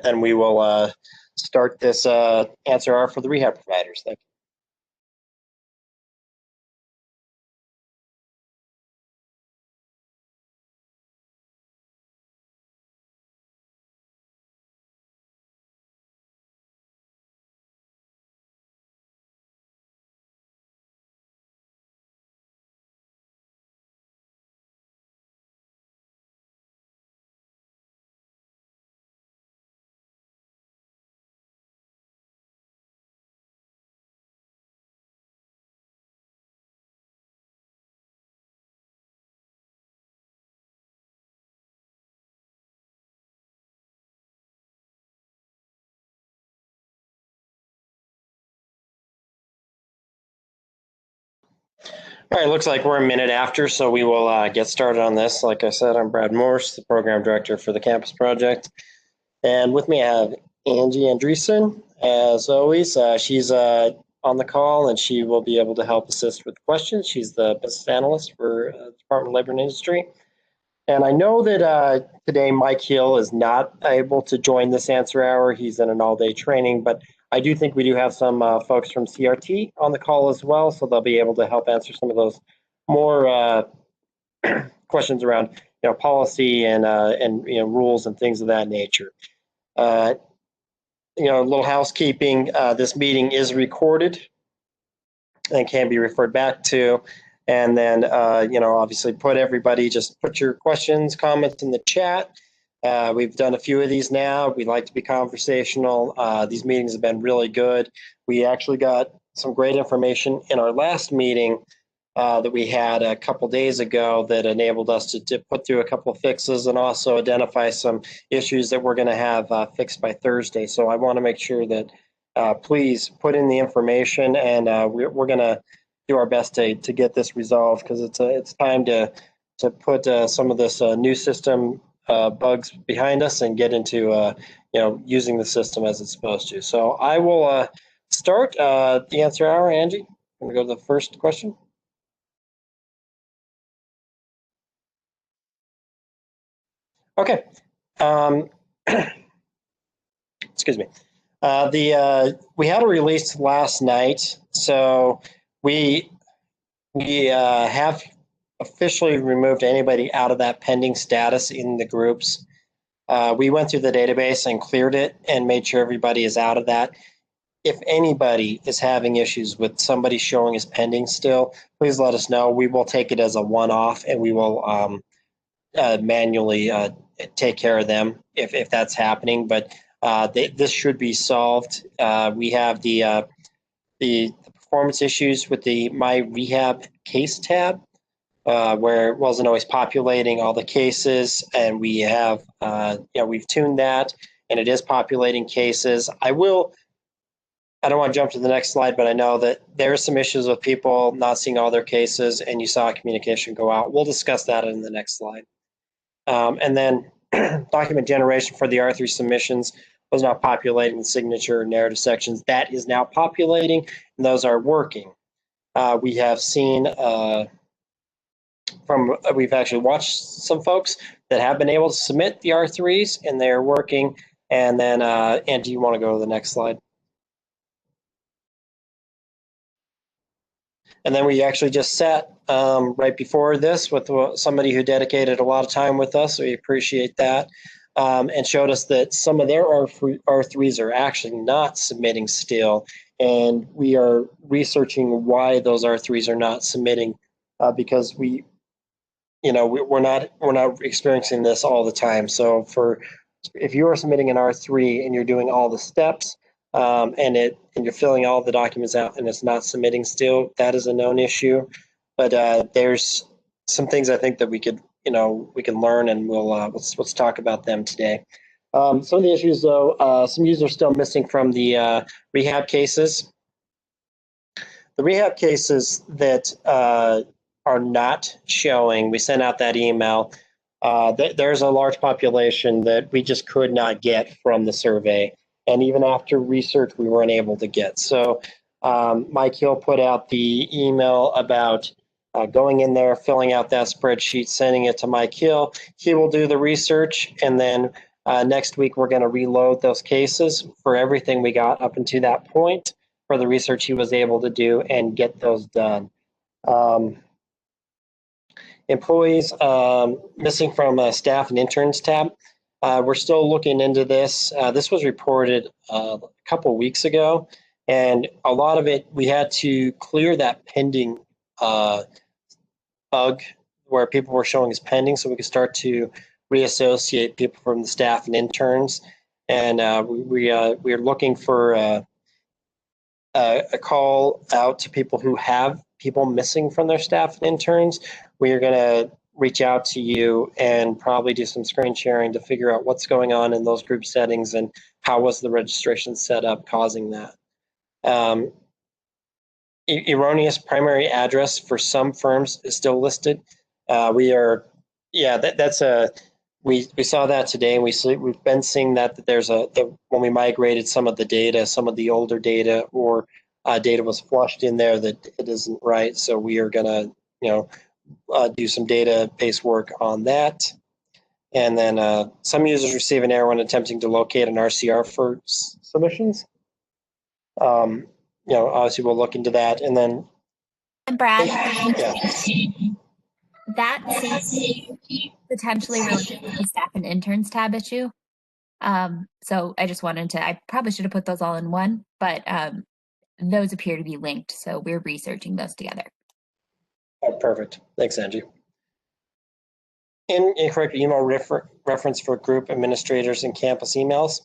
then we will start this answer hour for the rehab providers. Thank you. All right, looks like we're a minute after, so we will get started on this. Like I said, I'm Brad Morse, the program director for the campus project. And with me, I have Angie Andreessen. As always, she's on the call, and she will be able to help assist with questions. She's the business analyst for Department of Labor and Industry. And I know that today Mike Hill is not able to join this answer hour. He's in an all-day training, but I do think we do have some folks from CRT on the call as well, so they'll be able to help answer some of those more questions around policy and rules and things of that nature. A little housekeeping. This meeting is recorded and can be referred back to. And then, obviously just put your questions, comments in the chat. We've done a few of these now. We like to be conversational. These meetings have been really good. We actually got some great information in our last meeting that we had a couple days ago that enabled us to put through a couple of fixes and also identify some issues that we're going to have fixed by Thursday. So I want to make sure that please put in the information, and we're going to do our best to get this resolved, because it's time to put some of this new system bugs behind us and get into using the system as it's supposed to. So I will start the answer hour. Angie, I'm going to go to the first question. Okay. Excuse me. We had a release last night, so we have officially removed anybody out of that pending status in the groups. We went through the database and cleared it and made sure everybody is out of that. If anybody is having issues with somebody showing as pending still, please let us know. We will take it as a one-off, and we will manually take care of them if that's happening. But this should be solved. We have the performance issues with the My Rehab Case tab, where it wasn't always populating all the cases, and we have we've tuned that, and it is populating cases. I don't want to jump to the next slide, but I know that there are some issues with people not seeing all their cases, and you saw communication go out. We'll discuss that in the next slide. And then document generation for the R3 submissions was not populating the signature and narrative sections. That is now populating, and those are working. We have seen we've actually watched some folks that have been able to submit the R3s, and they're working. And then, Andy, you want to go to the next slide? And then we actually just sat right before this with somebody who dedicated a lot of time with us, so we appreciate that, and showed us that some of their R3s are actually not submitting still, and we are researching why those R3s are not submitting, because we're not experiencing this all the time. So if you are submitting an R3 and you're doing all the steps, and you're filling all the documents out and it's not submitting still, that is a known issue. But there's some things I think that we can learn, and let's talk about them today. Some of the issues, though, some users still missing from the rehab cases. The rehab cases that are not showing, we sent out that email. There's a large population that we just could not get from the survey. And even after research, we weren't able to get. So Mike Hill put out the email about going in there, filling out that spreadsheet, sending it to Mike Hill. He will do the research, and then Next week, we're going to reload those cases for everything we got up until that point for the research he was able to do and get those done. Employees missing from staff and interns tab. We're still looking into this. This was reported a couple weeks ago, and a lot of it, we had to clear that pending bug where people were showing as pending so we could start to reassociate people from the staff and interns. And we're looking for a call out to people who have people missing from their staff and interns. We are going to reach out to you and probably do some screen sharing to figure out what's going on in those group settings and how was the registration set up causing that. Erroneous primary address for some firms is still listed. We saw that today, and we've been seeing that there's when we migrated some of the data, some of the older data or data was flushed in there that it isn't right. So we are gonna, do some database work on that. And then some users receive an error when attempting to locate an RCR for submissions. Obviously we'll look into that. And then Brad, yeah. that seems potentially related to the staff and interns tab issue. So I just wanted to, I probably should have put those all in one, but those appear to be linked. So we're researching those together. Oh, perfect. Thanks, Angie. Incorrect email reference for group administrators and campus emails.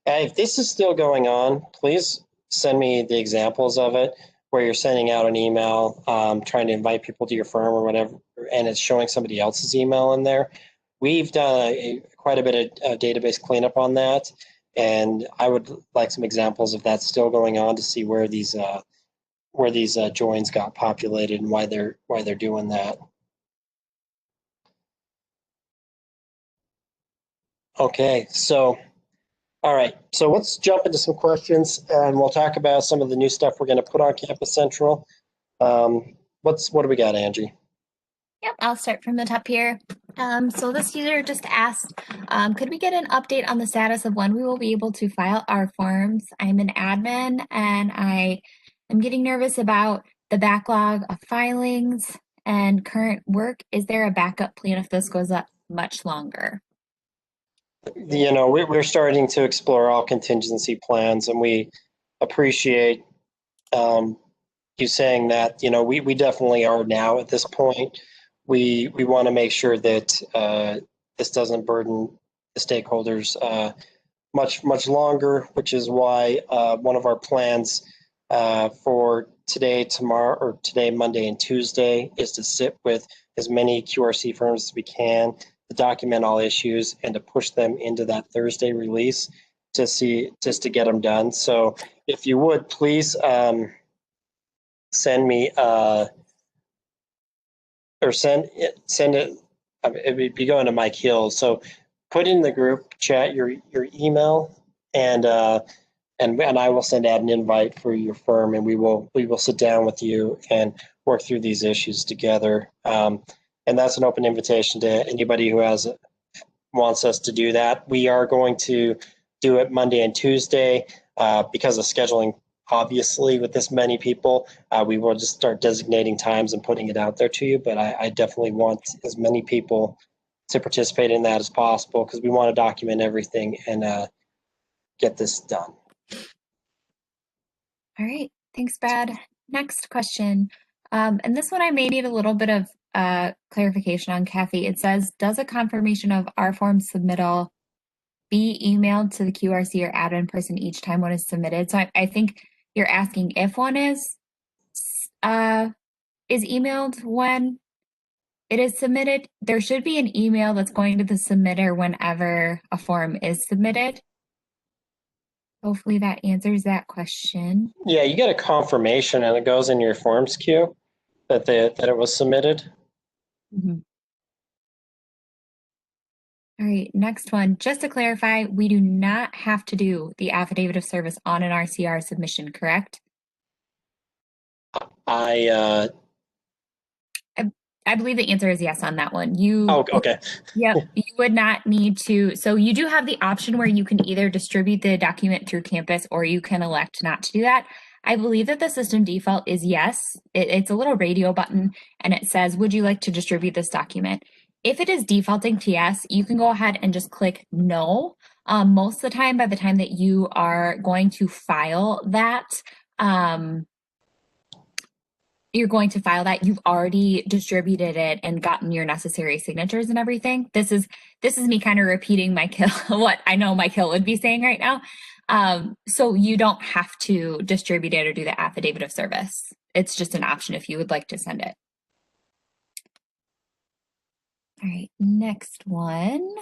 If this is still going on, please send me the examples of it where you're sending out an email, trying to invite people to your firm or whatever, and it's showing somebody else's email in there. We've done quite a bit of database cleanup on that, and I would like some examples of that still going on to see where these joins got populated and why they're doing that. Okay, so all right, so let's jump into some questions, and we'll talk about some of the new stuff we're going to put on Campus Central. What do we got, Angie? Yep, I'll start from the top here. So this user just asked, could we get an update on the status of when we will be able to file our forms? I'm an admin and I am getting nervous about the backlog of filings and current work. Is there a backup plan if this goes up much longer? We're starting to explore all contingency plans, and we appreciate you saying that. We definitely are now at this point. We want to make sure that this doesn't burden the stakeholders much longer, which is why one of our plans for today, tomorrow, or today, Monday, and Tuesday is to sit with as many QRC firms as we can to document all issues and to push them into that Thursday release to get them done. So if you would please send me or send it. It would be going to Mike Hill. So put in the group chat your email, and I will send out an invite for your firm, and we will sit down with you and work through these issues together. And that's an open invitation to anybody who wants us to do that. We are going to do it Monday and Tuesday because of scheduling. Obviously, with this many people, we will just start designating times and putting it out there to you. But I definitely want as many people to participate in that as possible because we want to document everything and get this done. All right, thanks, Brad. Next question. And this one I may need a little bit of clarification on, Kathy. It says, does a confirmation of our form submittal be emailed to the QRC or admin person each time one is submitted? So I think you're asking if one is emailed when it is submitted. There should be an email that's going to the submitter whenever a form is submitted. Hopefully that answers that question. Yeah, you get a confirmation and it goes in your forms queue that it was submitted. Mm-hmm. All right, next one. Just to clarify, we do not have to do the affidavit of service on an RCR submission, correct? I I believe the answer is yes on that one. Oh, okay. Yep, you would not need to. So you do have the option where you can either distribute the document through campus or you can elect not to do that. I believe that the system default is yes. It's a little radio button and it says, would you like to distribute this document? If it is defaulting to yes, you can go ahead and just click no. Most of the time, by the time that you are going to file that, you've already distributed it and gotten your necessary signatures and everything. This is me kind of repeating what I know Mike Hill would be saying right now. So you don't have to distribute it or do the affidavit of service. It's just an option if you would like to send it. All right, next one.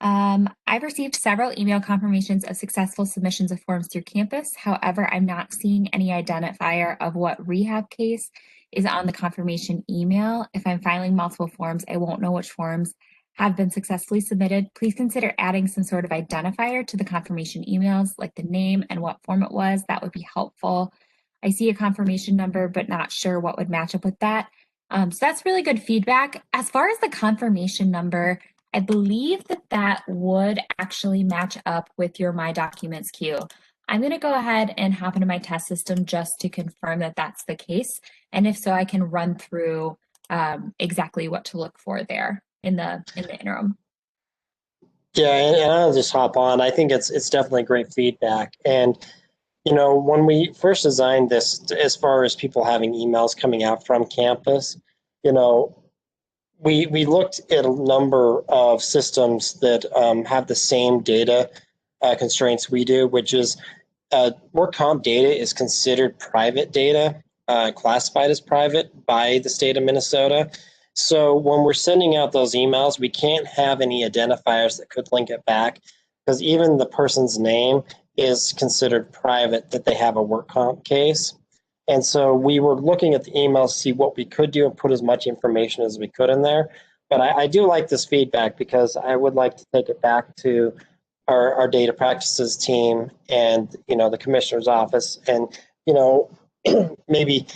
I've received several email confirmations of successful submissions of forms through campus. However, I'm not seeing any identifier of what rehab case is on the confirmation email. If I'm filing multiple forms, I won't know which forms have been successfully submitted. Please consider adding some sort of identifier to the confirmation emails, like the name and what form it was. That would be helpful. I see a confirmation number, but not sure what would match up with that. So that's really good feedback. As far as the confirmation number, I believe that would actually match up with your My Documents queue. I'm going to go ahead and hop into my test system just to confirm that that's the case. And if so, I can run through exactly what to look for there in the interim. Yeah, and I'll just hop on. I think it's definitely great feedback. And when we first designed this, as far as people having emails coming out from campus, we looked at a number of systems that have the same data constraints we do, which is work comp data is considered private data, classified as private by the state of Minnesota. So when we're sending out those emails, we can't have any identifiers that could link it back, because even the person's name is considered private that they have a work comp case. And so we were looking at the emails to see what we could do and put as much information as we could in there. But I do like this feedback, because I would like to take it back to our data practices team and the commissioner's office, and maybe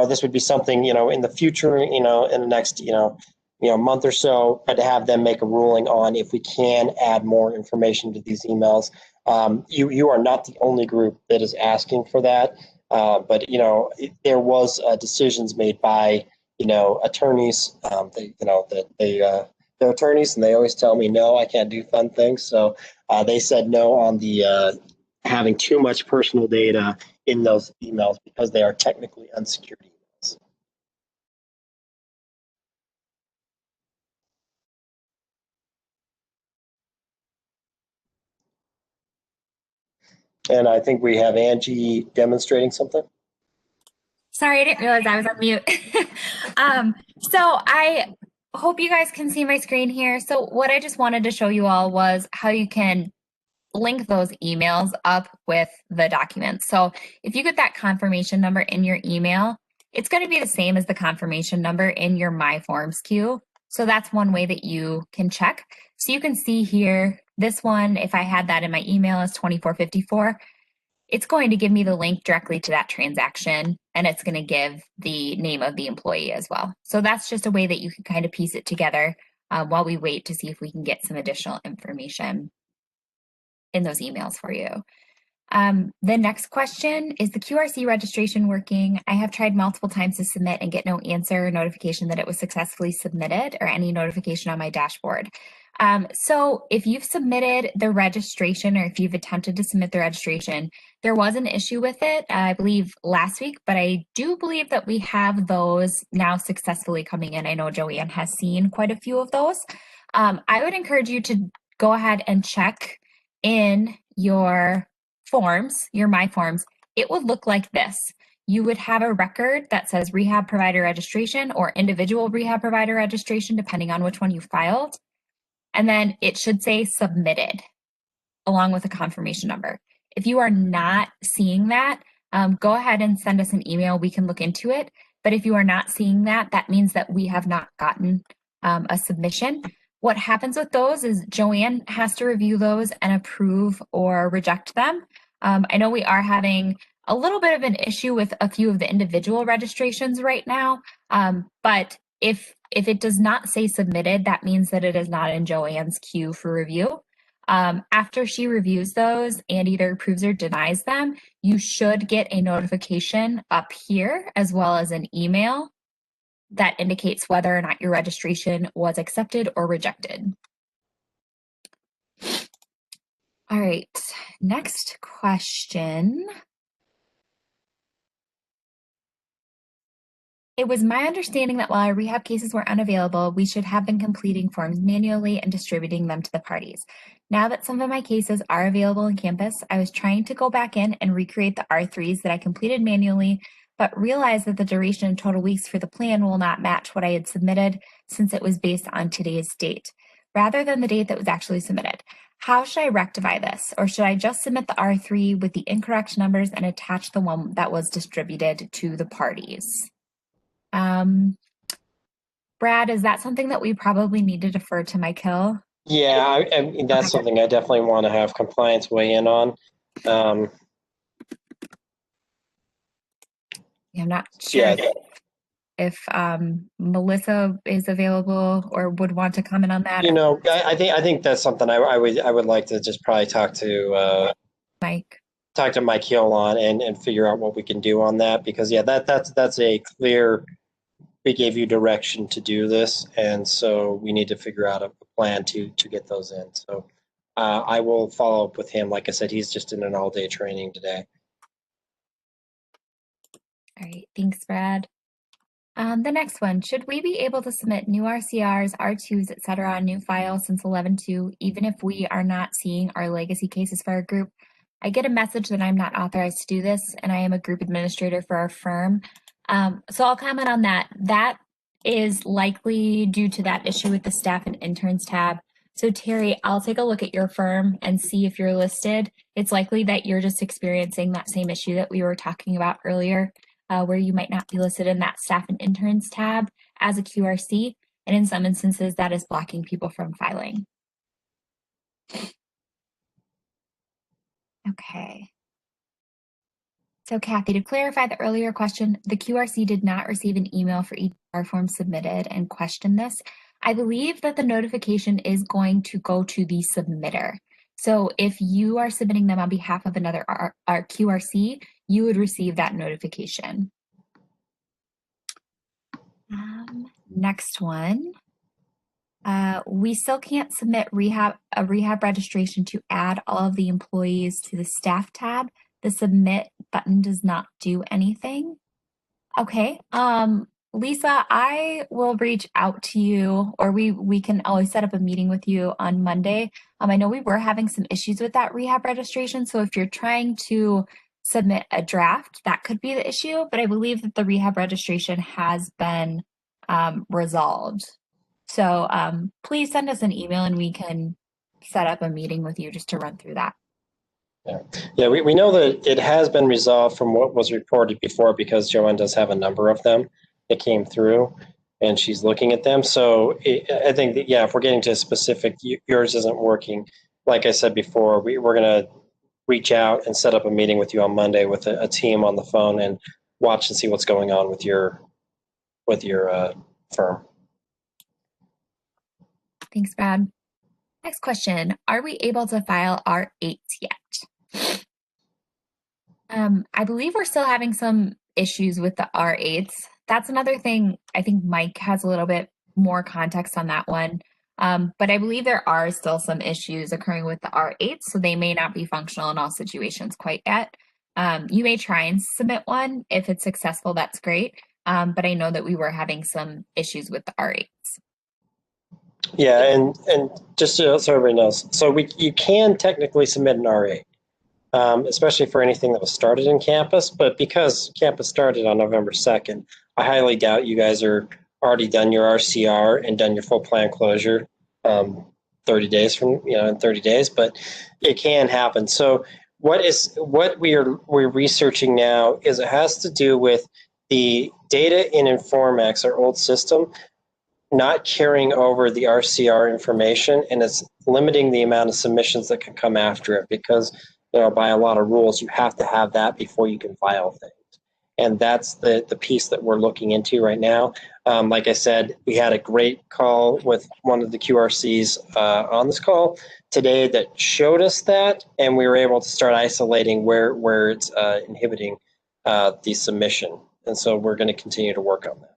this would be something in the future, in the next month or so, but to have them make a ruling on if we can add more information to these emails. You are not the only group that is asking for that, but there was decisions made by attorneys. They're attorneys, and they always tell me no, I can't do fun things. So they said no on the having too much personal data in those emails, because they are technically unsecured emails. And I think we have Angie demonstrating something. Sorry, I didn't realize I was on mute. So I hope you guys can see my screen here. So what I just wanted to show you all was how you can link those emails up with the documents. So if you get that confirmation number in your email, it's going to be the same as the confirmation number in your My Forms queue. So that's one way that you can check. So you can see here, this one, if I had that in my email, is 2454. It's going to give me the link directly to that transaction, and it's going to give the name of the employee as well. So that's just a way that you can kind of piece it together while we wait to see if we can get some additional information in those emails for you. The next question is the QRC registration working? I have tried multiple times to submit and get no answer, notification that it was successfully submitted, or any notification on my dashboard. So if you've submitted the registration, or if you've attempted to submit the registration, there was an issue with it, I believe last week, but I do believe that we have those now successfully coming in. I know Joanne has seen quite a few of those. I would encourage you to go ahead and check in your forms, your My Forms. It would look like this. You would have a record that says rehab provider registration or individual rehab provider registration, depending on which one you filed. And then it should say submitted along with a confirmation number. If you are not seeing that, go ahead and send us an email. We can look into it. But if you are not seeing that, that means that we have not gotten a submission. What happens with those is Joanne has to review those and approve or reject them. I know we are having a little bit of an issue with a few of the individual registrations right now. But if it does not say submitted, that means that it is not in Joanne's queue for review. After she reviews those and either approves or denies them, you should get a notification up here as well as an email that indicates whether or not your registration was accepted or rejected. All right, next question. It was my understanding that while our rehab cases were unavailable, we should have been completing forms manually and distributing them to the parties. Now that some of my cases are available on campus, I was trying to go back in and recreate the R3s that I completed manually, but realized that the duration and total weeks for the plan will not match what I had submitted since it was based on today's date, rather than the date that was actually submitted. How should I rectify this? Or should I just submit the R3 with the incorrect numbers and attach the one that was distributed to the parties? Brad, is that something that we probably need to defer to Mike Hill? Yeah, I mean, that's something I definitely want to have compliance weigh in on. I'm not sure if Melissa is available or would want to comment on that. I think that's something I would like to just probably talk to Mike. Talk to Mike Hill on and figure out what we can do on that, because that's a clear, we gave you direction to do this, and so we need to figure out a plan to get those in. So I will follow up with him. Like I said, he's just in an all-day training today. All right, thanks, Brad. The next one, should we be able to submit new RCRs, R2s, etc. on new files since 11.2, even if we are not seeing our legacy cases for our group? I get a message that I'm not authorized to do this, and I am a group administrator for our firm. So I'll comment on that. That is likely due to that issue with the staff and interns tab. So Terry, I'll take a look at your firm and see if you're listed. It's likely that you're just experiencing that same issue that we were talking about earlier, where you might not be listed in that staff and interns tab as a QRC. And in some instances, that is blocking people from filing. Okay. So Kathy, to clarify the earlier question, the QRC did not receive an email for each R form submitted and questioned this. I believe that the notification is going to go to the submitter. So if you are submitting them on behalf of another QRC, you would receive that notification. Next one. We still can't submit a rehab registration to add all of the employees to the staff tab. The submit button does not do anything. Okay. Lisa, I will reach out to you, or we can always set up a meeting with you on Monday. I know we were having some issues with that rehab registration. So if you're trying to submit a draft, that could be the issue, but I believe that the rehab registration has been resolved. So please send us an email and we can set up a meeting with you just to run through that. Yeah, we know that it has been resolved from what was reported before, because Joanne does have a number of them that came through and she's looking at them. So I think that, yeah, if we're getting to a specific, yours isn't working. Like I said before, we're going to reach out and set up a meeting with you on Monday with a team on the phone and watch and see what's going on with your firm. Thanks, Brad. Next question. Are we able to file R8s yet? I believe we're still having some issues with the R8s. That's another thing. I think Mike has a little bit more context on that one. But I believe there are still some issues occurring with the R8s, so they may not be functional in all situations quite yet. You may try and submit one. If it's successful, that's great. But I know that we were having some issues with the R8s. Yeah, and just so everybody knows, so you can technically submit an R8, especially for anything that was started in campus. But because campus started on November 2nd, I highly doubt you guys are already done your RCR and done your full plan closure 30 days from, in 30 days, but it can happen. So what we're researching now is it has to do with the data in Informax, our old system, not carrying over the RCR information, and it's limiting the amount of submissions that can come after it, because by a lot of rules, you have to have that before you can file things. And that's the piece that we're looking into right now. Like I said, we had a great call with one of the QRCs on this call today that showed us that, and we were able to start isolating where it's inhibiting the submission. And so we're going to continue to work on that.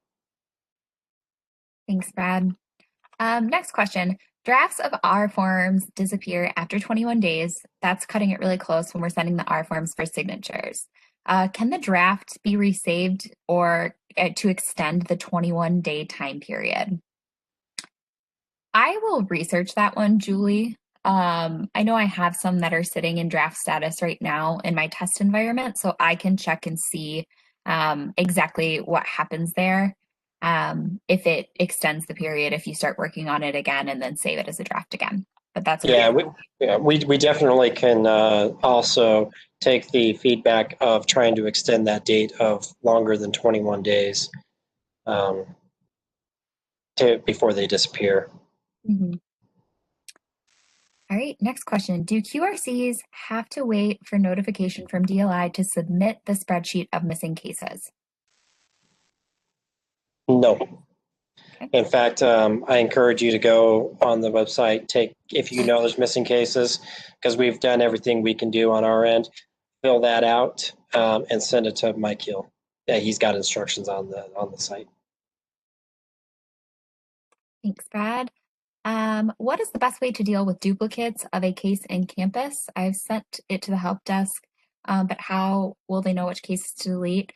Thanks, Brad. Next question. Drafts of R forms disappear after 21 days. That's cutting it really close when we're sending the R forms for signatures. Can the draft be resaved or to extend the 21-day time period? I will research that one, Julie. I know I have some that are sitting in draft status right now in my test environment, so I can check and see exactly what happens there. If it extends the period, if you start working on it again and then save it as a draft again. But that's we definitely can also take the feedback of trying to extend that date of longer than 21 days before they disappear. Mm-hmm. All right, next question. Do QRCs have to wait for notification from DLI to submit the spreadsheet of missing cases? No. Okay. In fact, I encourage you to go on the website, if you know there's missing cases, because we've done everything we can do on our end, fill that out and send it to Mike Hill. Yeah, he's got instructions on the site. Thanks, Brad. What is the best way to deal with duplicates of a case in campus? I've sent it to the help desk, but how will they know which cases to delete?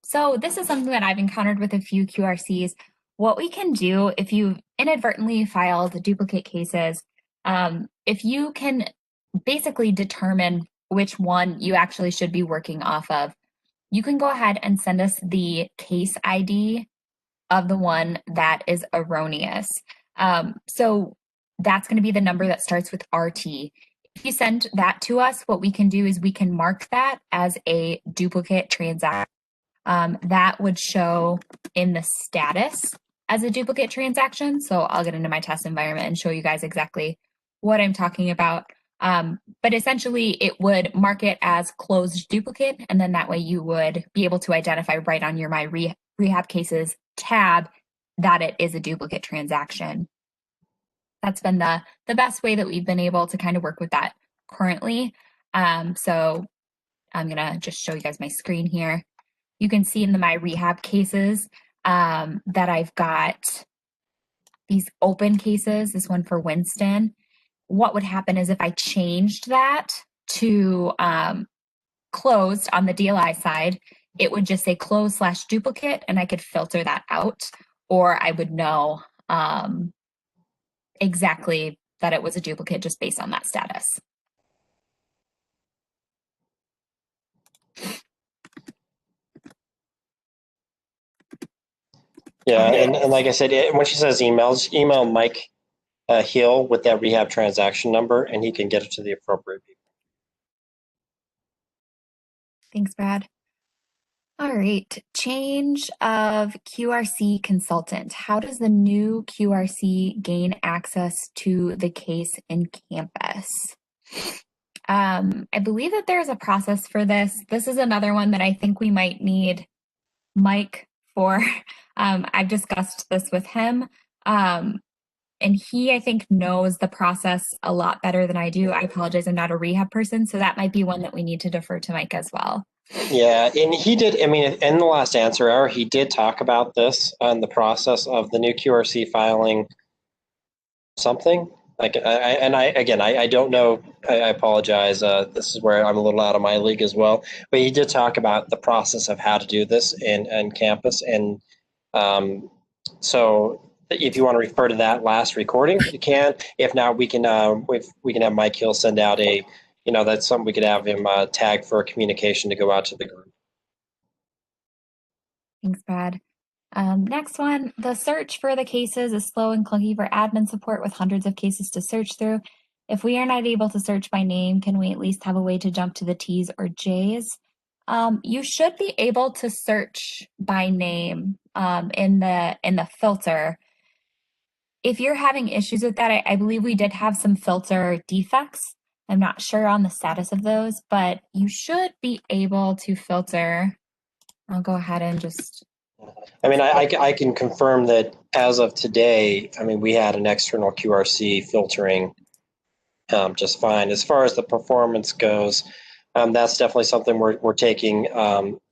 So this is something that I've encountered with a few QRCs. What we can do if you inadvertently filed duplicate cases, if you can basically determine which one you actually should be working off of, you can go ahead and send us the case ID of the one that is erroneous. So that's going to be the number that starts with RT. If you send that to us, what we can do is we can mark that as a duplicate transaction. That would show in the status as a duplicate transaction. So I'll get into my test environment and show you guys exactly what I'm talking about. But essentially, it would mark it as closed duplicate, and then that way you would be able to identify right on your My Rehab Cases tab that it is a duplicate transaction. That's been the best way that we've been able to kind of work with that currently. So I'm going to just show you guys my screen here. You can see in the My Rehab Cases that I've got these open cases, this one for Winston. What would happen is if I changed that to closed on the DLI side, it would just say close/duplicate, and I could filter that out, or I would know exactly that it was a duplicate just based on that status. Yeah, and like I said, when she says emails, email Mike Hill with that rehab transaction number, and he can get it to the appropriate people. Thanks, Brad. All right, change of QRC consultant. How does the new QRC gain access to the case in campus? I believe that there's a process for this. This is another one that I think we might need Mike for. I've discussed this with him. And he, I think, knows the process a lot better than I do. I apologize, I'm not a rehab person, so that might be one that we need to defer to Mike as well. Yeah, and he did. I mean, in the last answer hour, he did talk about this on the process of the new QRC filing something. Like, I don't know. I apologize. This is where I'm a little out of my league as well. But he did talk about the process of how to do this in campus, and so if you want to refer to that last recording, you can. If not, we can have Mike Hill send out that's something we could have him tag for a communication to go out to the group. Thanks, Brad. Next one, the search for the cases is slow and clunky for admin support with hundreds of cases to search through. If we are not able to search by name, can we at least have a way to jump to the T's or J's? You should be able to search by name in the filter. If you're having issues with that, I believe we did have some filter defects. I'm not sure on the status of those, but you should be able to filter. I'll go ahead and just. I mean, I can confirm that as of today, I mean, we had an external QRC filtering just fine. As far as the performance goes, that's definitely something we're taking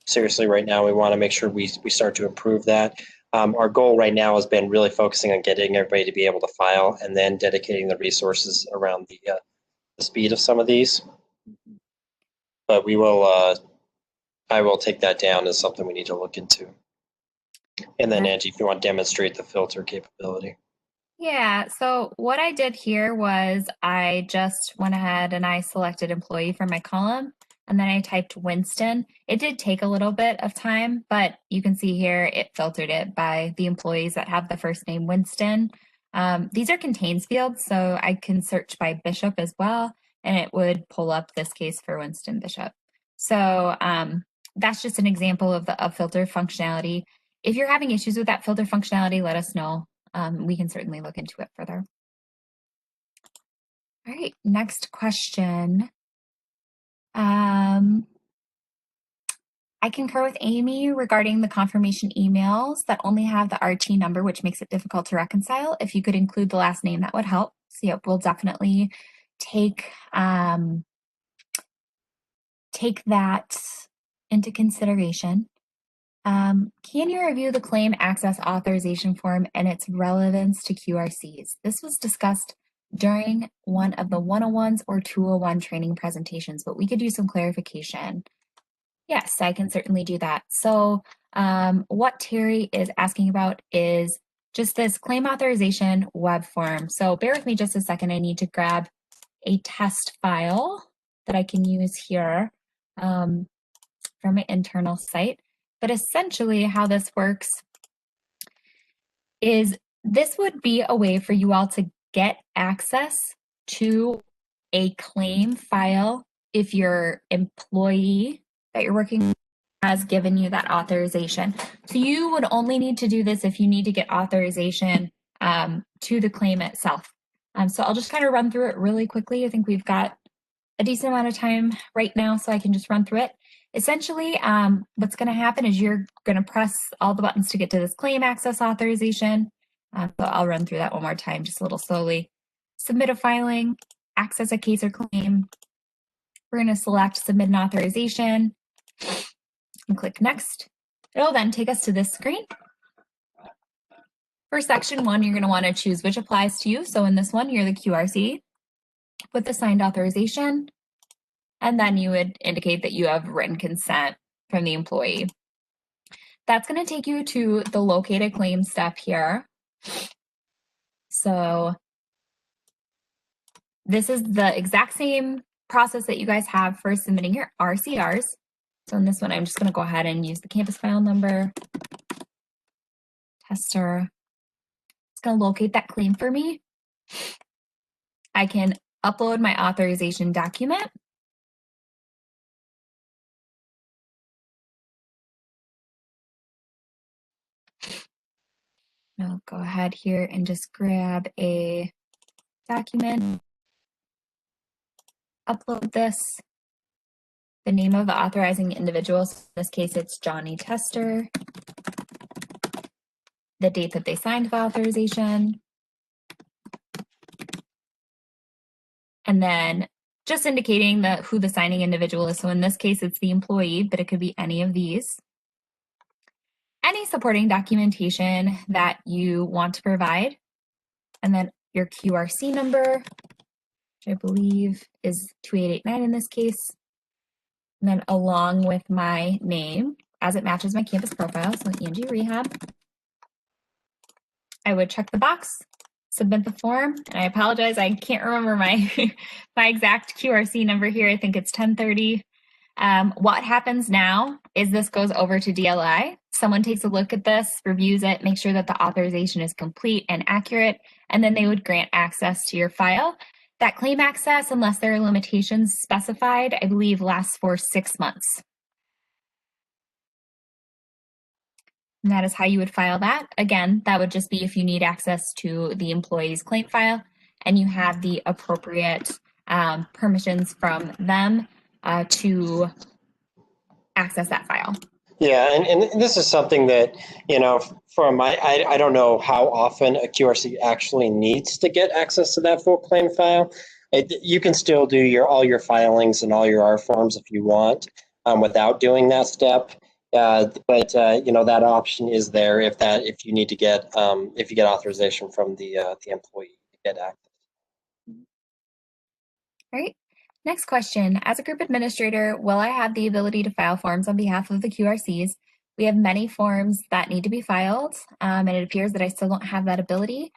seriously right now. We want to make sure we start to improve that. Our goal right now has been really focusing on getting everybody to be able to file and then dedicating the resources around the speed of some of these. But we will, I will take that down as something we need to look into. And then Angie, if you want to demonstrate the filter capability. Yeah, so what I did here was I just went ahead and I selected employee from my column, and then I typed Winston. It did take a little bit of time, but you can see here it filtered it by the employees that have the first name Winston. These are contains fields, so I can search by Bishop as well, and it would pull up this case for Winston Bishop. So that's just an example of the filter functionality. If you're having issues with that filter functionality, let us know. We can certainly look into it further. All right, next question. I concur with Amy regarding the confirmation emails that only have the RT number, which makes it difficult to reconcile. If you could include the last name, that would help. So yep, we'll definitely take that into consideration. Can you review the claim access authorization form and its relevance to QRCs? This was discussed during one of the 101s or 201 training presentations, but we could do some clarification. Yes, I can certainly do that. So what Terry is asking about is just this claim authorization web form. So bear with me just a second. I need to grab a test file that I can use here from my internal site. But essentially how this works is this would be a way for you all to get access to a claim file if your employee that you're working with has given you that authorization. So you would only need to do this if you need to get authorization to the claim itself. So I'll just kind of run through it really quickly. I think we've got a decent amount of time right now, so I can just run through it. Essentially, what's going to happen is you're going to press all the buttons to get to this claim access authorization. So I'll run through that one more time, just a little slowly. Submit a filing, access a case or claim. We're going to select submit an authorization and click next. It'll then take us to this screen. For section 1, you're going to want to choose which applies to you. So in this one, you're the QRC with the signed authorization. And then you would indicate that you have written consent from the employee. That's going to take you to the located claim step here. So this is the exact same process that you guys have for submitting your RCRs. So in this one, I'm just going to go ahead and use the campus file number, tester. It's going to locate that claim for me. I can upload my authorization document. I'll go ahead here and just grab a document, upload this, the name of the authorizing individual, so in this case it's Johnny Tester, the date that they signed the authorization, and then just indicating who the signing individual is. So in this case it's the employee, but it could be any of these. Any supporting documentation that you want to provide, and then your QRC number, which I believe is 2889 in this case, and then along with my name as it matches my campus profile, so Angie Rehab. I would check the box, submit the form, and I apologize, I can't remember my my exact QRC number here. I think it's 1030. What happens now is this goes over to DLI. Someone takes a look at this, reviews it, make sure that the authorization is complete and accurate, and then they would grant access to your file. That claim access, unless there are limitations specified, I believe lasts for 6 months. And that is how you would file that. Again, that would just be if you need access to the employee's claim file and you have the appropriate permissions from them to access that file. Yeah, and this is something that, from I don't know how often a QRC actually needs to get access to that full claim file. You can still do all your filings and all your R forms if you want without doing that step. But that option is there if you need to get if you get authorization from the employee to get access. All right. Next question. As a group administrator, will I have the ability to file forms on behalf of the QRCs? We have many forms that need to be filed, and it appears that I still don't have that ability.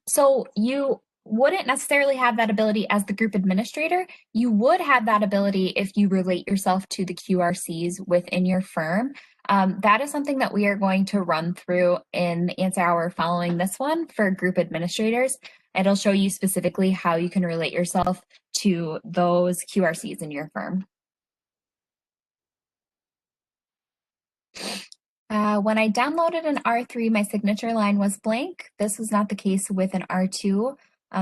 So you wouldn't necessarily have that ability as the group administrator. You would have that ability if you relate yourself to the QRCs within your firm. That is something that we are going to run through in the answer hour following this one for group administrators. It'll show you specifically how you can relate yourself to those QRCs in your firm. When I downloaded an R3, my signature line was blank. This was not the case with an R2.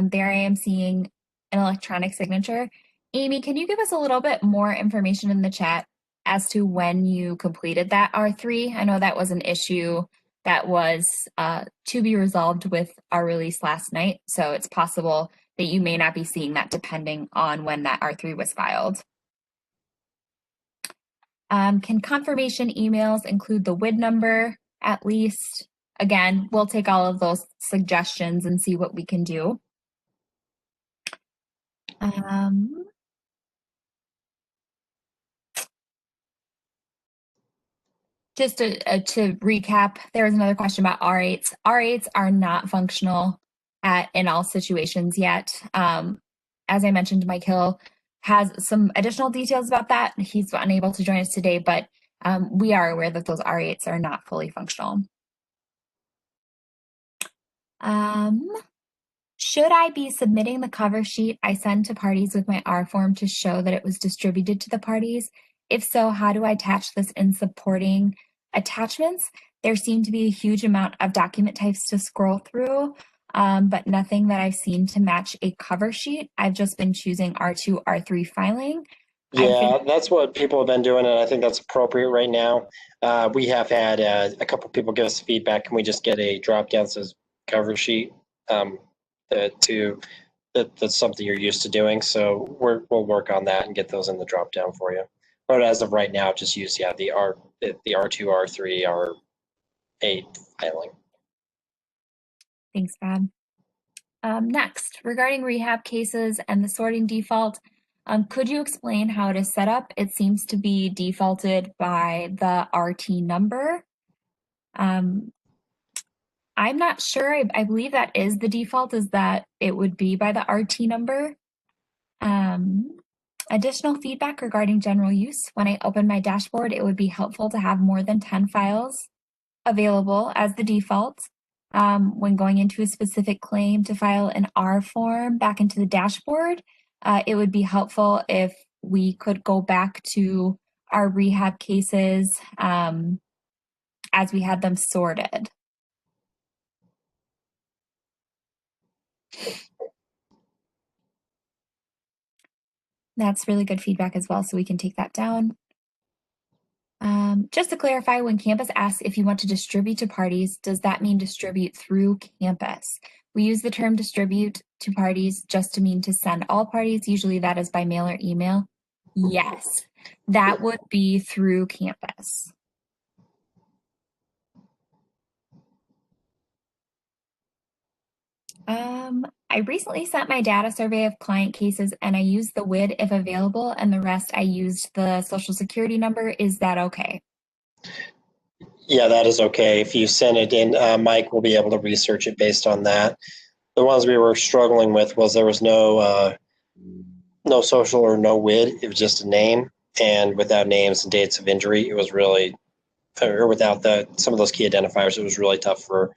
There I am seeing an electronic signature. Amy, can you give us a little bit more information in the chat as to when you completed that R3? I know that was an issue that was to be resolved with our release last night, so it's possible that you may not be seeing that depending on when that R3 was filed. Can confirmation emails include the WID number at least? Again, we'll take all of those suggestions and see what we can do. Just to recap, there was another question about R8s. R8s are not functional in all situations yet. As I mentioned, Mike Hill has some additional details about that. He's unable to join us today, but we are aware that those R8s are not fully functional. Should I be submitting the cover sheet I send to parties with my R form to show that it was distributed to the parties? If so, how do I attach this in supporting attachments? There seem to be a huge amount of document types to scroll through, but nothing that I've seen to match a cover sheet. I've just been choosing R2, R3 filing. Yeah, that's what people have been doing, and I think that's appropriate right now. We have had a couple people give us feedback. Can we just get a drop down that says cover sheet? That's something you're used to doing. So we'll work on that and get those in the drop down for you. But as of right now, just use the R2, R3, R8 filing. Thanks, Bob. Next, regarding rehab cases and the sorting default, could you explain how it is set up? It seems to be defaulted by the RT number. I'm not sure. I believe that is the default, is that it would be by the RT number. Additional feedback regarding general use. When I open my dashboard, it would be helpful to have more than 10 files available as the default. When going into a specific claim to file an R form back into the dashboard, it would be helpful if we could go back to our rehab cases as we had them sorted. That's really good feedback as well, so we can take that down. Just to clarify, when campus asks if you want to distribute to parties, does that mean distribute through campus? We use the term distribute to parties just to mean to send all parties. Usually that is by mail or email. Yes, that would be through campus. I recently sent my data survey of client cases and I used the WID if available, and the rest I used the social security number. Is that okay? Yeah, that is okay. If you send it in, Mike will be able to research it based on that. The ones we were struggling with was there was no social or no WID. It was just a name, and without names and dates of injury, it was really, or without some of those key identifiers, it was really tough for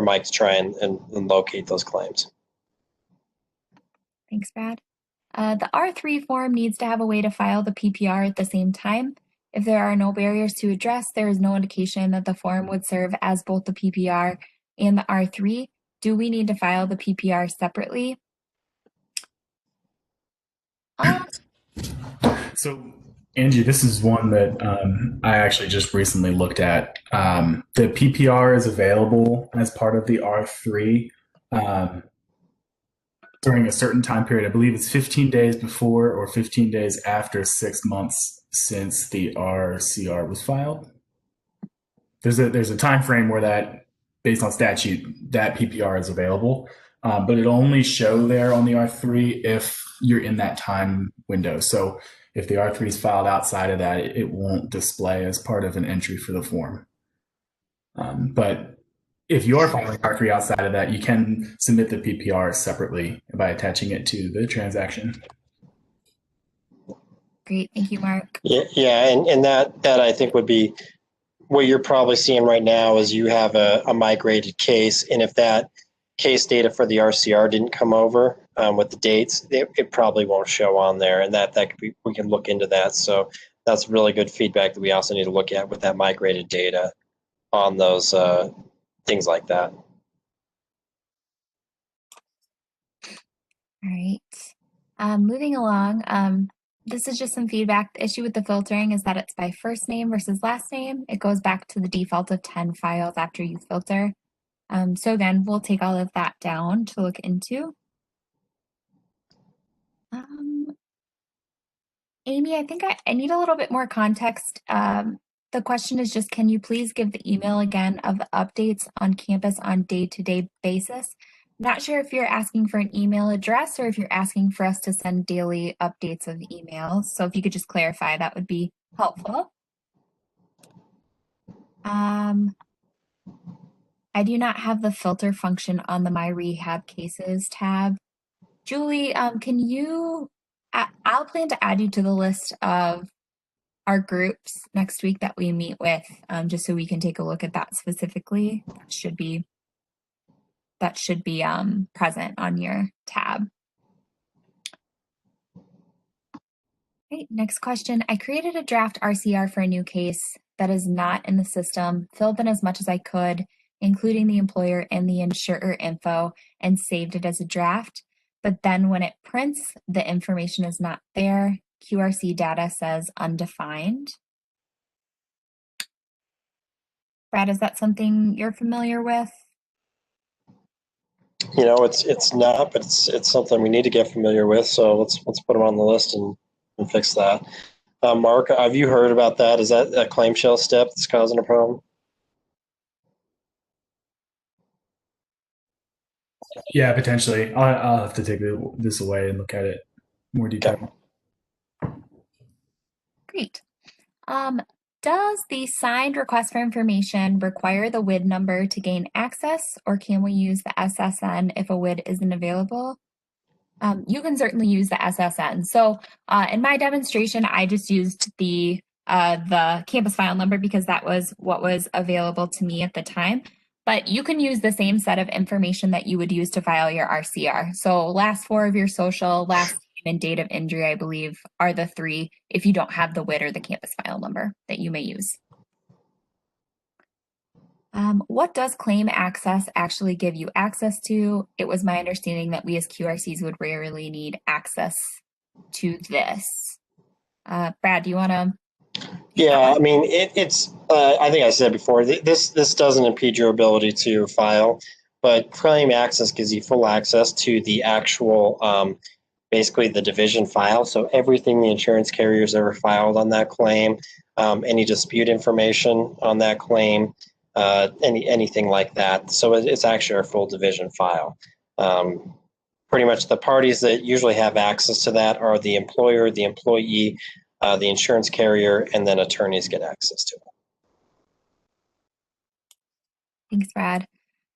Mike to try and locate those claims. Thanks, Brad. The R3 form needs to have a way to file the PPR at the same time. If there are no barriers to address, there is no indication that the form would serve as both the PPR and the R3. Do we need to file the PPR separately? So, Angie, this is one that I actually just recently looked at. The PPR is available as part of the R3 um, during a certain time period. I believe it's 15 days before or 15 days after 6 months since the RCR was filed. There's a time frame where that, based on statute, that PPR is available, but it'll only show there on the R3 if you're in that time window. So if the R3 is filed outside of that, it won't display as part of an entry for the form. But if you are filing R3 outside of that, you can submit the PPR separately by attaching it to the transaction. Great, thank you, Mark. Yeah, and that I think would be what you're probably seeing right now is you have a migrated case, and if that case data for the RCR didn't come over with the dates, it probably won't show on there, and that could be, we can look into that. So that's really good feedback that we also need to look at with that migrated data on those things like that. All right. Moving along, this is just some feedback. The issue with the filtering is that it's by first name versus last name. It goes back to the default of 10 files after you filter. So again, we'll take all of that down to look into. Amy, I think I need a little bit more context. The question is just, can you please give the email again of the updates on campus on day-to-day basis? Not sure if you're asking for an email address or if you're asking for us to send daily updates of emails. So if you could just clarify, that would be helpful. I do not have the filter function on the My Rehab Cases tab. Julie, can you, I'll plan to add you to the list of our groups next week that we meet with, just so we can take a look at that specifically. That should be present on your tab. Okay, next question. I created a draft RCR for a new case that is not in the system, filled in as much as I could, including the employer and the insurer info, and saved it as a draft. But then when it prints, the information is not there. QRC data says undefined. Brad, is that something you're familiar with? You know, it's not, but it's something we need to get familiar with. So let's put them on the list and fix that. Mark, have you heard about that? Is that a claim shell step that's causing a problem? Yeah, potentially. I'll have to take this away and look at it more detail. Okay. Great. Does the signed request for information require the WID number to gain access, or can we use the SSN if a WID isn't available? You can certainly use the SSN. So in my demonstration, I just used the campus file number because that was what was available to me at the time. But you can use the same set of information that you would use to file your RCR. So last four of your social, last name and date of injury, I believe, are the three if you don't have the WID or the campus file number that you may use. What does claim access actually give you access to? It was my understanding that we as QRCs would rarely need access to this. Brad, do you want to? Yeah, I mean, it's. I think I said before, this doesn't impede your ability to file, but claim access gives you full access to the actual, basically the division file. So everything the insurance carriers ever filed on that claim, any dispute information on that claim, anything like that. So it's actually our full division file. Pretty much the parties that usually have access to that are the employer, the employee, the insurance carrier, and then attorneys get access to it. Thanks, Brad.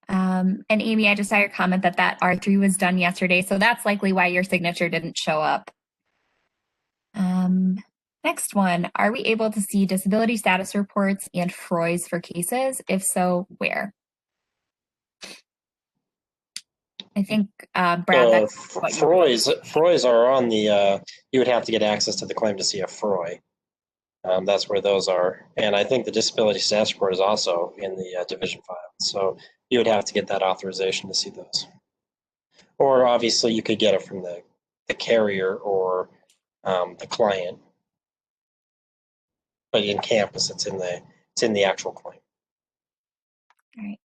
And Amy, I just saw your comment that R3 was done yesterday, so that's likely why your signature didn't show up. Next one, are we able to see disability status reports and FROIs for cases? If so, where? I think, Brad, that's what FROIs are on the, you would have to get access to the claim to see a FROI. That's where those are. And I think the disability status report is also in the division file. So you would have to get that authorization to see those. Or obviously you could get it from the carrier or the client. but in campus, it's in the actual claim. All right.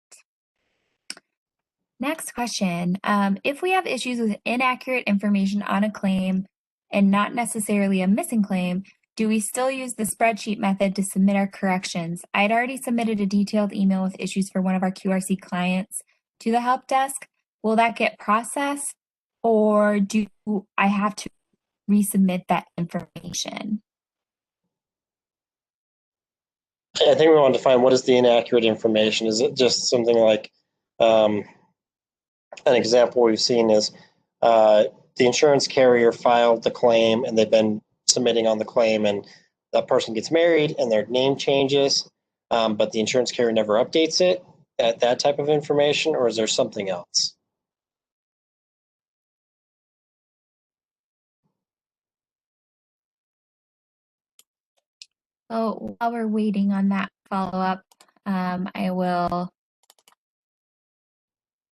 Next question. If we have issues with inaccurate information on a claim and not necessarily a missing claim, do we still use the spreadsheet method to submit our corrections? I'd already submitted a detailed email with issues for one of our QRC clients to the help desk. Will that get processed, or do I have to resubmit that information? I think we want to define what is the inaccurate information. Is it just something like an example we've seen is the insurance carrier filed the claim and they've been submitting on the claim, and that person gets married and their name changes, but the insurance carrier never updates it, that type of information, or is there something else? So while we're waiting on that follow-up, I will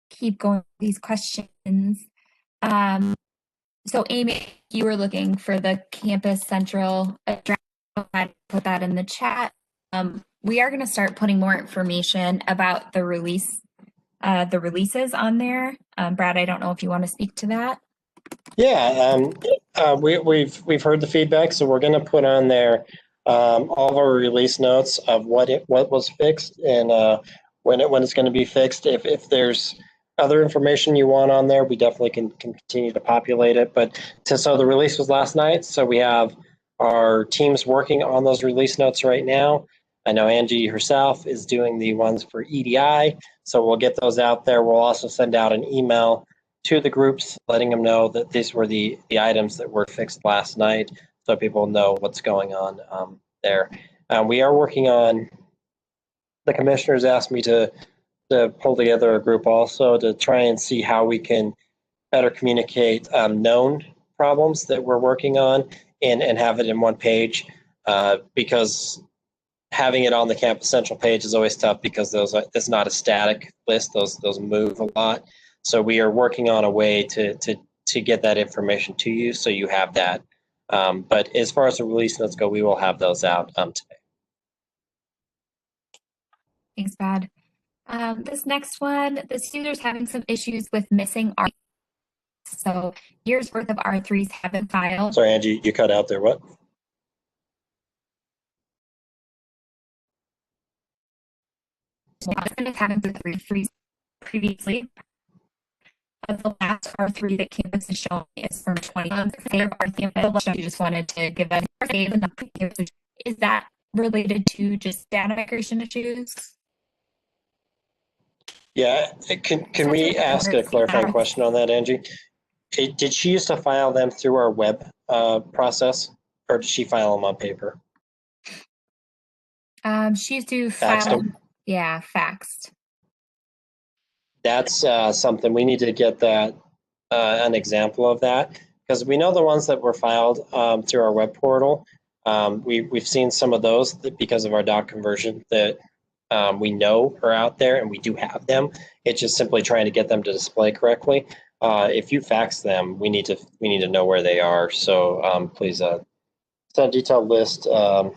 keep going with these questions. So Amy, you were looking for the Campus Central address. I put that in the chat. We are going to start putting more information about the releases on there. Brad, I don't know if you want to speak to that. Yeah, we've heard the feedback, so we're going to put on there all of our release notes of what was fixed and when it's going to be fixed. If there's other information you want on there, we definitely can continue to populate it. But so the release was last night, so we have our teams working on those release notes right now. I know Angie herself is doing the ones for EDI, so we'll get those out there. We'll also send out an email to the groups, letting them know that these were the items that were fixed last night, so people know what's going on there. We are working on, the commissioners asked me to pull together a group also to try and see how we can better communicate known problems that we're working on and have it in one page, because having it on the Campus Central page is always tough because it's not a static list. Those move a lot. So we are working on a way to get that information to you so you have that. But as far as the release notes go, we will have those out today. Thanks, Brad. This next one, this user's having some issues with missing R. So years worth of R3s have been filed. Sorry, Angie, you cut out there. What? Husband is having the R3s previously. The last R3 that Campus is showing is from 20 months. You just wanted to give that. Is that related to just data migration issues? Yeah, can we ask a clarifying question on that, Angie? Did she used to file them through our web process, or did she file them on paper? She used to file them. Yeah, faxed. That's something we need to get that an example of that, because we know the ones that were filed through our web portal. We've seen some of those because of our doc conversion that we know are out there, and we do have them. It's just simply trying to get them to display correctly. If you fax them, we need to know where they are. So please send a detailed list to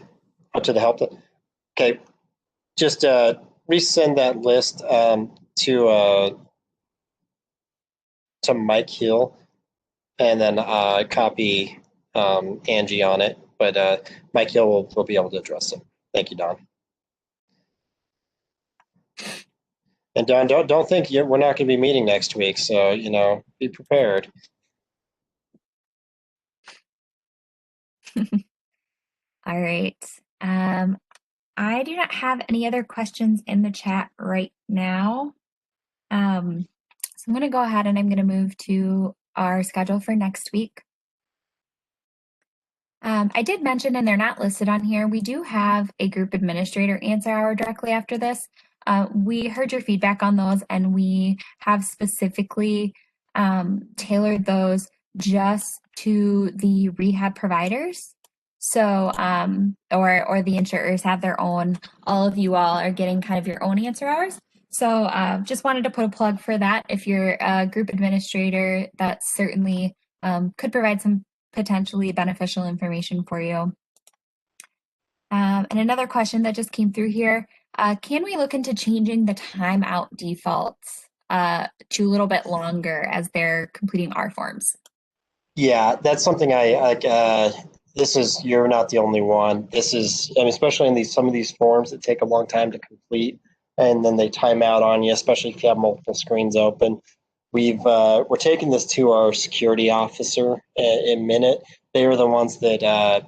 the help. Okay, just resend that list to Mike Hill, and then copy Angie on it. But Mike Hill will be able to address it. Thank you, Don. And Don, don't think we're not going to be meeting next week. So be prepared. All right. I do not have any other questions in the chat right now. So I'm going to go ahead and I'm going to move to our schedule for next week. I did mention, and they're not listed on here, we do have a group administrator answer hour directly after this. We heard your feedback on those, and we have specifically tailored those just to the rehab providers. So, or the insurers have their own, all of you all are getting kind of your own answer hours. So just wanted to put a plug for that. If you're a group administrator, that certainly could provide some potentially beneficial information for you. And another question that just came through here, can we look into changing the timeout defaults to a little bit longer as they're completing our forms? Yeah, that's something I like. You're not the only one. This is, I mean, especially in some of these forms that take a long time to complete, and then they time out on you, especially if you have multiple screens open. We're taking this to our security officer in Minute. They were the ones that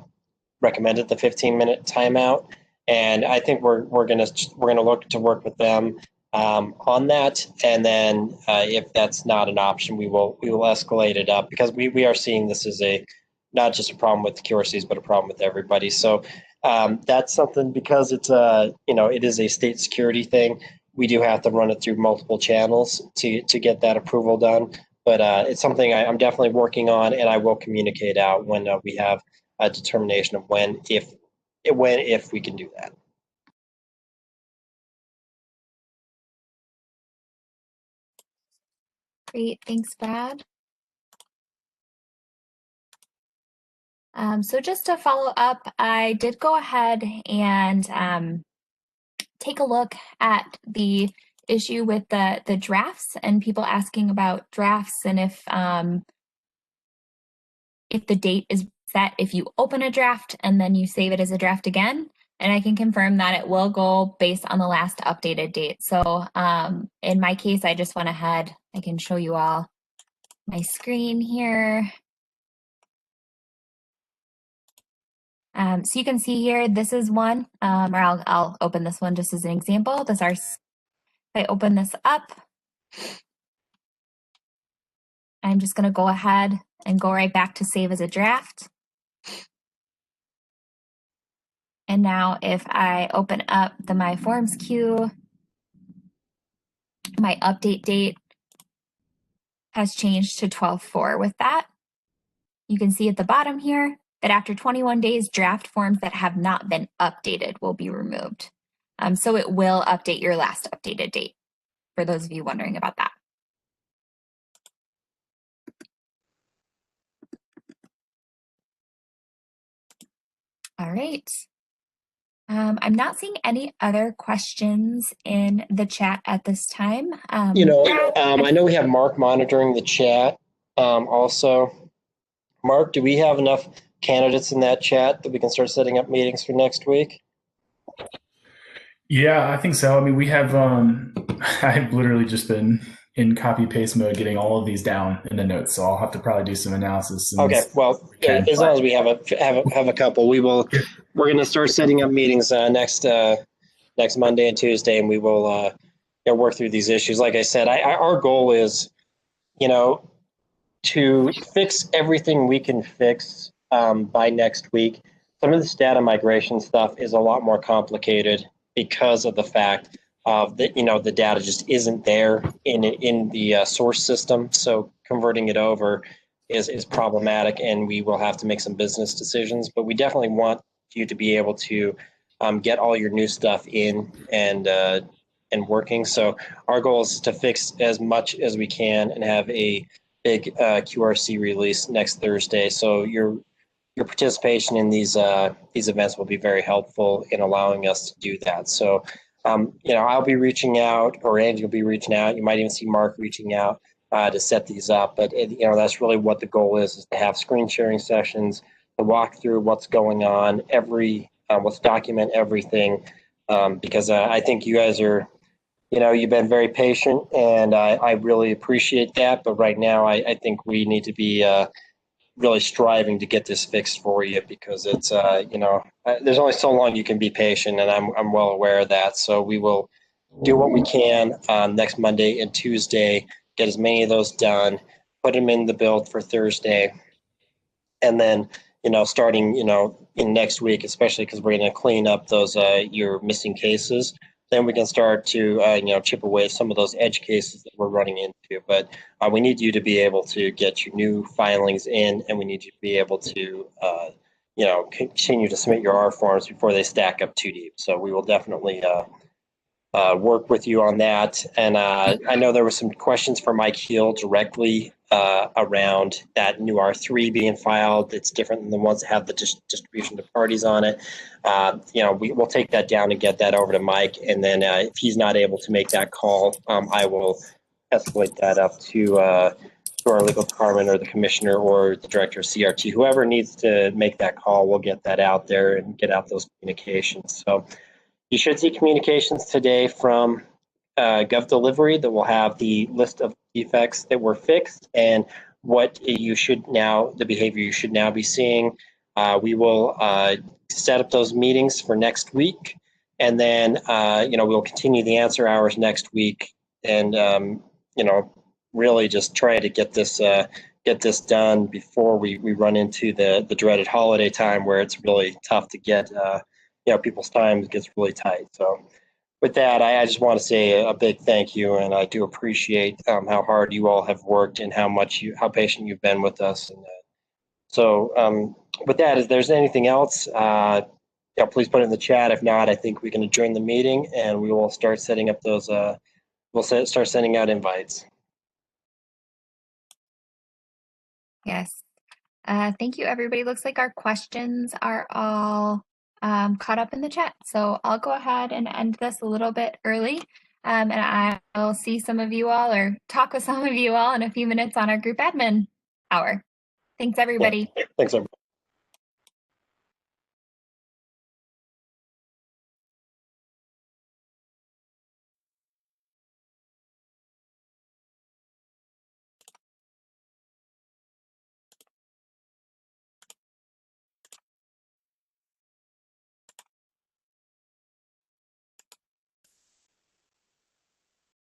recommended the 15-minute timeout, and I think we're gonna look to work with them on that. And then if that's not an option, we will escalate it up, because we are seeing this as a not just a problem with the Qrcs, but a problem with everybody. So that's something, because it is a state security thing. We do have to run it through multiple channels to get that approval done. But it's something I'm definitely working on, and I will communicate out when we have a determination of if we can do that. Great, thanks, Brad. So just to follow up, I did go ahead and take a look at the issue with the drafts and people asking about drafts, and if the date is set if you open a draft and then you save it as a draft again. And I can confirm that it will go based on the last updated date. So in my case, I just went ahead, I can show you all my screen here. So you can see here, this is one, or I'll open this one just as an example. If I open this up, I'm just gonna go ahead and go right back to save as a draft. And now if I open up the My Forms queue, my update date has changed to 12/4. With that, you can see at the bottom here that after 21 days, draft forms that have not been updated will be removed. So it will update your last updated date, for those of you wondering about that. All right. I'm not seeing any other questions in the chat at this time. I know we have Mark monitoring the chat also. Mark, do we have enough candidates in that chat that we can start setting up meetings for next week? Yeah, I think so. I mean, we have, I've literally just been in copy paste mode getting all of these down in the notes. So I'll have to probably do some analysis. Okay, well, as long as we have a couple, we're going to start setting up meetings next Monday and Tuesday, and we will work through these issues. Like I said, our goal is, to fix everything we can fix by next week. Some of this data migration stuff is a lot more complicated because of the fact of the data just isn't there in the source system. So converting it over is problematic, and we will have to make some business decisions. But we definitely want you to be able to get all your new stuff in and working. So our goal is to fix as much as we can and have a big QRC release next Thursday. So your participation in these events will be very helpful in allowing us to do that. So I'll be reaching out, or Angie will be reaching out. You might even see Mark reaching out to set these up. But that's really what the goal is to have screen sharing sessions, to walk through what's going on, let's document everything, because I think you guys are. You've been very patient, and I really appreciate that. But right now, I think we need to be really striving to get this fixed for you, because it's, there's only so long you can be patient, and I'm well aware of that. So we will do what we can next Monday and Tuesday, get as many of those done, put them in the build for Thursday, and then starting in next week, especially because we're going to clean up those your missing cases. Then we can start to chip away some of those edge cases that we're running into. But we need you to be able to get your new filings in, and we need you to be able to continue to submit your R forms before they stack up too deep. So we will definitely work with you on that. And I know there were some questions for Mike Heel directly around that new R3 being filed. It's different than the ones that have the distribution to parties on it. We'll take that down and get that over to Mike. And then if he's not able to make that call, I will escalate that up to our legal department or the commissioner or the director of CRT. Whoever needs to make that call, we'll get that out there and get out those communications. So you should see communications today from Gov Delivery that will have the list of defects that were fixed and what you should now, the behavior you should now be seeing. We will set up those meetings for next week, and then we'll continue the answer hours next week, and really just try to get this done before we run into the dreaded holiday time where it's really tough to get people's time gets really tight. So with that, I just want to say a big thank you, and I do appreciate how hard you all have worked and how patient you've been with us. And so with that, if there's anything else, please put it in the chat. If not, I think we can adjourn the meeting, and we will start setting up those. Start sending out invites. Yes. Thank you, everybody. Looks like our questions are all caught up in the chat. So I'll go ahead and end this a little bit early. And I'll see some of you all or talk with some of you all in a few minutes on our group admin hour. Thanks, everybody. Yeah. Thanks, everybody.